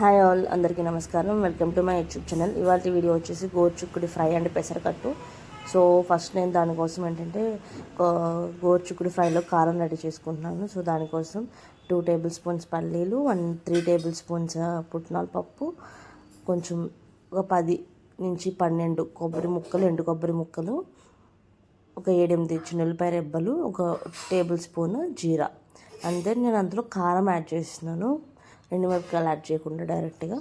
Hi all, అందరికీ నమస్కారం. Welcome to my YouTube channel. ఇవాళ వీడియో వచ్చేసి గోరుచిక్కుడు ఫ్రై అండ్ పెసరకట్టు. సో ఫస్ట్ నేను దానికోసం ఏంటంటే గోరుచిక్కుడు ఫ్రైలో కారం రెడీ చేసుకుంటున్నాను. సో దానికోసం 2 టేబుల్ స్పూన్స్ పల్లీలు, 3 టేబుల్ స్పూన్స్ పుట్నాల పప్పు, కొంచెం ఒక 10 నుంచి 12 కొబ్బరి ముక్కలు, ఎండు కొబ్బరి ముక్కలు, ఒక 7-8 చిన్నులపాయ రెబ్బలు, ఒక టేబుల్ స్పూన్ జీరా. అంతే. నేను అందులో కారం యాడ్ చేస్తున్నాను, ఎండుమిరపకాయలు యాడ్ చేయకుండా డైరెక్ట్గా.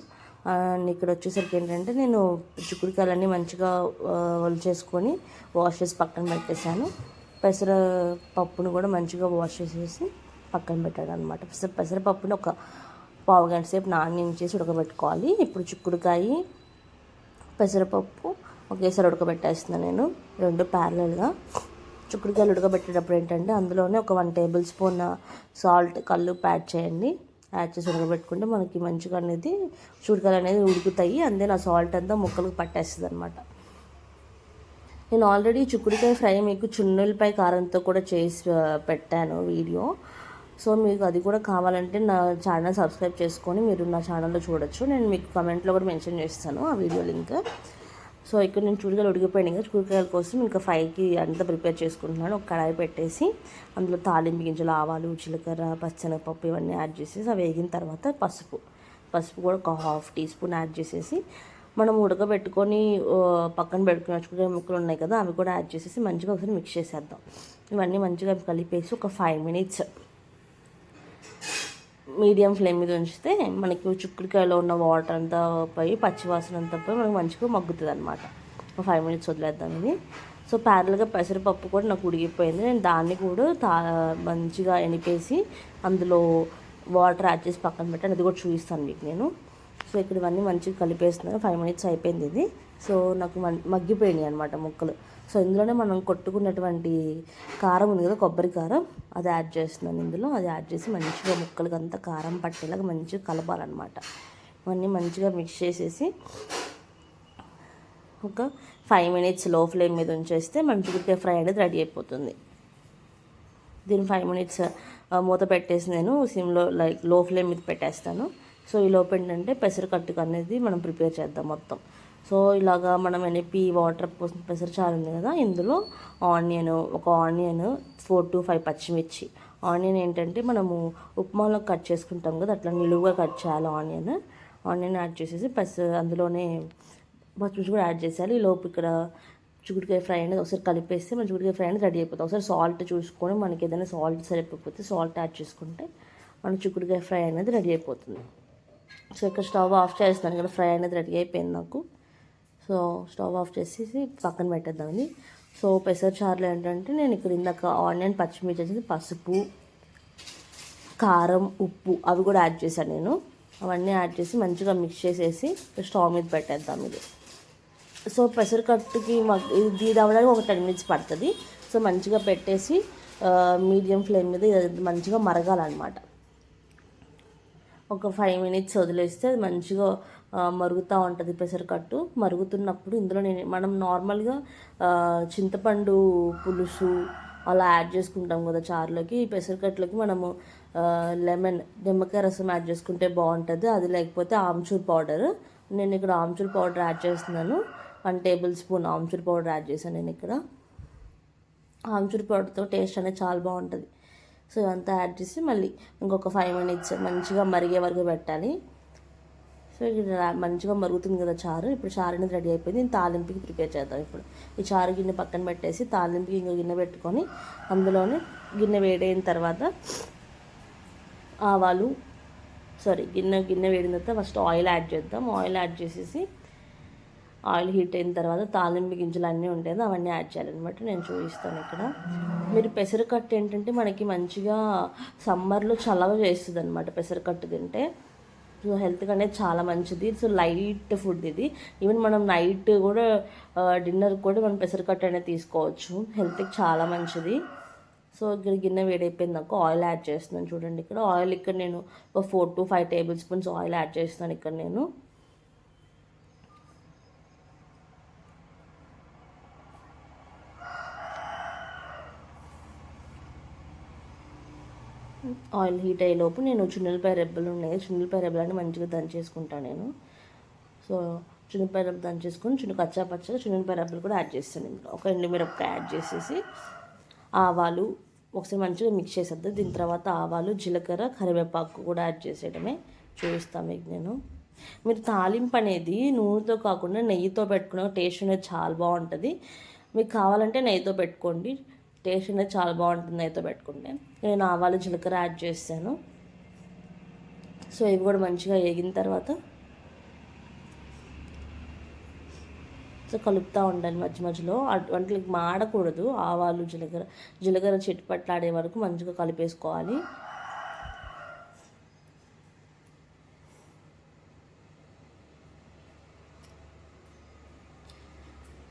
అండ్ ఇక్కడ వచ్చేసరికి ఏంటంటే నేను చిక్కుడుకాయలన్నీ మంచిగా ఒలిచేసుకొని వాష్ చేసి పక్కన పెట్టేశాను. పెసరపప్పును కూడా మంచిగా వాష్ చేసేసి పక్కన పెట్టాను అనమాట. పెసరపప్పుని ఒక పావు గంట సేపు నానించేసి ఉడకబెట్టుకోవాలి. ఇప్పుడు చిక్కుడుకాయ, పెసరపప్పు ఒకేసారి ఉడకబెట్టేస్తున్నాను నేను, 2 ప్యారలల్గా. చిక్కుడుకాయలు ఉడకబెట్టేటప్పుడు ఏంటంటే అందులోనే ఒక 1 టేబుల్ స్పూన్ సాల్ట్, కల్లుప్పు యాడ్ చేయండి. యాడ్ చేసి ఉడకబెట్టుకుంటే మనకి మంచిగా అనేది చిక్కుడుకాయలు అనేది ఉడుకుతాయి. అంతే, ఆ సాల్ట్ అంతా ముక్కలకు పట్టేస్తుంది అనమాట. నేను ఆల్రెడీ చిక్కుడుకాయ ఫ్రై మీకు చున్నులపై కారంతో కూడా చేసి పెట్టాను వీడియో. సో మీకు అది కూడా కావాలంటే నా ఛానల్ సబ్స్క్రైబ్ చేసుకొని మీరు నా ఛానల్లో చూడొచ్చు. నేను మీకు కమెంట్లో కూడా మెన్షన్ చేస్తాను ఆ వీడియో లింక్. సో ఇక్కడ నేను చిక్కుడుకాయలు ఉడికిపోయినాయి కదా, చిక్కుడుకాయల కోసం ఇంకా ఫ్రైకి అంతా ప్రిపేర్ చేసుకుంటున్నాను. ఒక కడాయి పెట్టేసి అందులో తాలింపు గింజలు, ఆవాలు, జీలకర్ర, పచ్చెనగపప్పు ఇవన్నీ యాడ్ చేసేసి అవి వేగిన తర్వాత పసుపు కూడా ఒక 1/2 టీ స్పూన్ యాడ్ చేసేసి మనం ఉడకబెట్టుకొని పక్కన పెట్టుకుని చిక్కుడుకాయ ముక్కలు ఉన్నాయి కదా, అవి కూడా యాడ్ చేసేసి మంచిగా ఒకసారి మిక్స్ చేసేద్దాం. ఇవన్నీ మంచిగా కలిపేసి ఒక 5 minutes మీడియం ఫ్లేమ్ మీద ఉంచితే మనకి చిక్కుడుకాయలో ఉన్న వాటర్ అంతా పోయి పచ్చివాసన అంతా పోయి మనకు మంచిగా మగ్గుతుంది అనమాట. ఒక 5 minutes వదిలేద్దాం ఇది. సో ప్యారల్గా పెసరపప్పు కూడా నాకు ఉడికిపోయింది. నేను దాన్ని కూడా మంచిగా ఎనిపేసి అందులో వాటర్ యాడ్ చేసి పక్కన పెట్టాను. అది కూడా చూపిస్తాను మీకు నేను. సో ఇక్కడ ఇవన్నీ మంచిగా కలిపేస్తున్నాను. 5 minutes అయిపోయింది ఇది. సో నాకు మగ్గిపోయినాయి అనమాట ముక్కలు. సో ఇందులోనే మనం కొట్టుకున్నటువంటి కారం ఉంది కదా, కొబ్బరి కారం, అది యాడ్ చేస్తున్నాను ఇందులో. అది యాడ్ చేసి మంచిగా ముక్కలకి అంతా కారం పట్టేలాగా మంచిగా కలపాలన్నమాట. ఇవన్నీ మంచిగా మిక్స్ చేసేసి ఒక 5 minutes లో ఫ్లేమ్ మీద ఉంచేస్తే మన చిక్కుడుకాయ ఫ్రై అనేది రెడీ అయిపోతుంది. దీన్ని 5 minutes మూత పెట్టేసి నేను సిమ్లో లో ఫ్లేమ్ మీద పెట్టేస్తాను. సో ఈ లోపు ఏంటంటే పెసరకట్టుకు అనేది మనం ప్రిపేర్ చేద్దాం మొత్తం. సో ఇలాగా మనం ఎనిపి వాటర్ పోసిన పెసరచారు ఉంది కదా, ఇందులో ఒక ఆనియన్, 4 to 5 పచ్చిమిర్చి. ఆనియన్ ఏంటంటే మనము ఉప్మాలో కట్ చేసుకుంటాం కదా, అట్లా నిలువుగా కట్ చేయాలి ఆనియన్ యాడ్ చేసేసి అందులోనే పచ్చిమిర్చి కూడా యాడ్ చేసేయాలి. ఈ లోపు ఇక్కడ చిక్కుడుకాయ ఫ్రై అనేది ఒకసారి కలిపేస్తే మన చిక్కుడుకాయ ఫ్రై అనేది రెడీ అయిపోతుంది. ఒకసారి సాల్ట్ చూసుకొని మనకి ఏదైనా సాల్ట్ సరిపోతే సాల్ట్ యాడ్ చేసుకుంటే మన చిక్కుడుకాయ ఫ్రై అనేది రెడీ అయిపోతుంది. సో ఇక్కడ స్టవ్ ఆఫ్ చేస్తాను. ఇక్కడ ఫ్రై అనేది రెడీ అయిపోయింది నాకు. సో స్టవ్ ఆఫ్ చేసేసి పక్కన పెట్టేద్దామని. సో పెసరచారులో ఏంటంటే నేను ఇక్కడ ఇందాక ఆనియన్, పచ్చిమిర్చి వచ్చేసి పసుపు, కారం, ఉప్పు అవి కూడా యాడ్ చేశాను నేను. అవన్నీ యాడ్ చేసి మంచిగా మిక్స్ చేసేసి స్టవ్ మీద పెట్టేద్దాం ఇది. సో పెసరకట్టుకి ఇది అవ్వడానికి ఒక 10 minutes పడుతుంది. సో మంచిగా పెట్టేసి మీడియం ఫ్లేమ్ మీద మంచిగా మరగాలన్నమాట. ఒక 5 minutes వదిలేస్తే అది మంచిగా మరుగుతూ ఉంటుంది పెసరకట్టు. మరుగుతున్నప్పుడు ఇందులో మనం నార్మల్గా చింతపండు పులుసు అలా యాడ్ చేసుకుంటాం కదా చారులోకి. ఈ పెసరకట్లోకి మనము నిమ్మకాయ రసం యాడ్ చేసుకుంటే బాగుంటుంది. అది లేకపోతే ఆమ్చూర్ పౌడర్. నేను ఇక్కడ ఆమ్చూర్ పౌడర్ యాడ్ చేస్తున్నాను. 1 table spoon amchur powder add చేశాను నేను ఇక్కడ. ఆమ్చూర్ పౌడర్తో టేస్ట్ అనేది చాలా బాగుంటుంది. సో ఇదంతా యాడ్ చేసి మళ్ళీ ఇంకొక 5 minutes మంచిగా మరిగే వరకు పెట్టాలి. సో ఇది మంచిగా మరుగుతుంది కదా చారు. ఇప్పుడు చారు అనేది రెడీ అయిపోయింది. నేను తాలింపుకి ప్రిపేర్ చేద్దాం. ఇప్పుడు ఈ చారు గిన్నె పక్కన పెట్టేసి తాలింపుకి ఇంకో గిన్నె పెట్టుకొని అందులోనే గిన్నె వేడైన తర్వాత గిన్నె వేడిన తర్వాత ఫస్ట్ ఆయిల్ యాడ్ చేద్దాం. ఆయిల్ యాడ్ చేసేసి ఆయిల్ హీట్ అయిన తర్వాత తాలింపు గింజలు అన్నీ ఉంటాయి కదా, అవన్నీ యాడ్ చేయాలన్నమాట. నేను చూపిస్తాను ఇక్కడ. మీరు పెసరకట్టు ఏంటంటే మనకి మంచిగా సమ్మర్లో చలవ చేస్తుంది అనమాట పెసరకట్టు తింటే. సో హెల్త్కి అనేది చాలా మంచిది. సో లైట్ ఫుడ్ ఇది. ఈవెన్ మనం నైట్ కూడా డిన్నర్ కూడా మనం పెసరకట్టు అనేది తీసుకోవచ్చు. హెల్త్కి చాలా మంచిది. సో ఇక్కడ గిన్నె వేడైపోయింది నాకు. ఆయిల్ యాడ్ చేస్తున్నాను చూడండి. ఇక్కడ నేను ఒక 4 to 5 table spoons oil add చేస్తున్నాను ఇక్కడ నేను. ఆయిల్ హీట్ అయ్యేలోపు నేను చున్నులపాయ రెబ్బలు ఉన్నాయి, చున్నులపాయ రెబ్బలని మంచిగా దంచేసుకుంటాను నేను. సో చున్నులపాయ రెబ్బలు దంచేసుకొని కచ్చా పచ్చగా చున్నులపాయ రెబ్బలు కూడా యాడ్ చేస్తాను. ఇంట్లో ఒక ఎండుమిరపకాయ యాడ్ చేసేసి ఆవాలు ఒకసారి మంచిగా మిక్స్ చేసేద్దాం. దీని తర్వాత ఆవాలు, జీలకర్ర, కరివేపాకు కూడా యాడ్ చేసేయడమే చూపిస్తాను మీకు నేను. మీరు తాలింపు అనేది నూనెతో కాకుండా నెయ్యితో పెట్టుకున్న టేస్ట్ అనేది చాలా బాగుంటుంది. మీకు కావాలంటే నెయ్యితో పెట్టుకోండి, టేస్ట్ అనేది చాలా బాగుంటుంది నెయ్యితో పెట్టుకుంటే. నేను ఆవాలు, జీలకర్ర యాడ్ చేస్తాను. సో ఇవి కూడా మంచిగా వేగిన తర్వాత సో కలుపుతూ ఉండాలి మధ్య మధ్యలో. వంటలకి మాడకూడదు. ఆవాలు, జీలకర్ర చిట్టుపట్లాడే వరకు మంచిగా కలిపేసుకోవాలి.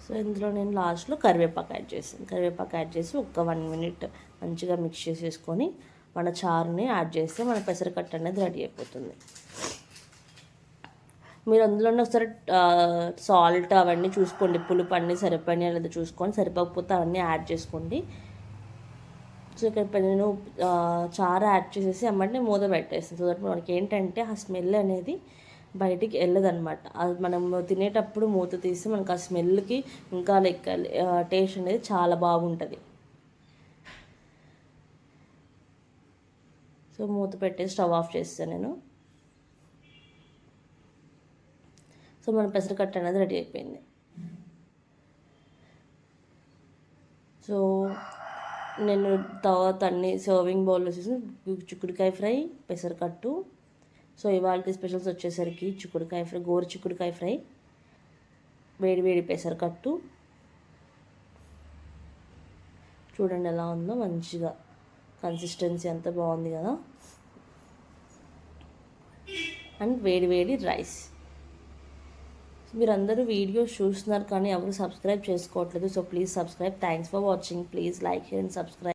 సో ఇందులో నేను లాస్ట్లో కరివేపాకు యాడ్ చేసాను. కరివేపాకు యాడ్ చేసి ఒక 1 minute మంచిగా మిక్స్ చేసేసుకొని మన చారుని యాడ్ చేస్తే మన పెసరకట్టు అనేది రెడీ అయిపోతుంది. మీరు అందులోనే ఒకసారి సాల్ట్ అవన్నీ చూసుకోండి, పులుపు అన్నీ సరిపోయినాయి లేదా చూసుకొని, సరిపోకపోతే అవన్నీ యాడ్ చేసుకోండి. సో ఇక్కడ నేను చారు యాడ్ చేసేసి అమ్మంటే మూత పెట్టేస్తాను. సో దట్ మనకి ఏంటంటే ఆ స్మెల్ అనేది బయటికి వెళ్ళదన్నమాట. అది మనం తినేటప్పుడు మూత తీసి మనకు ఆ స్మెల్కి ఇంకా టేస్ట్ అనేది చాలా బాగుంటుంది. సో మూత పెట్టేసి స్టవ్ ఆఫ్ చేస్తాను నేను. సో మన పెసరకట్టు అనేది రెడీ అయిపోయింది. సో నేను తర్వాత అన్ని సర్వింగ్ బౌల్లో వేసేసి చిక్కుడుకాయ ఫ్రై, పెసరకట్టు. సో ఇవాళ స్పెషల్స్ వచ్చేసరికి చిక్కుడుకాయ ఫ్రై, గోరు చిక్కుడుకాయ ఫ్రై, వేడి వేడి పెసరకట్టు. చూడండి ఎలా ఉందో, మంచిగా కన్సిస్టెన్సీ అంతా బాగుంది కదా. అండ్ వేడి వేడి రైస్. మీరందరూ వీడియోస్ చూస్తున్నారు కానీ ఎవరు సబ్స్క్రైబ్ చేసుకోవట్లేదు. So please subscribe. Thanks for watching. Please like, share and subscribe.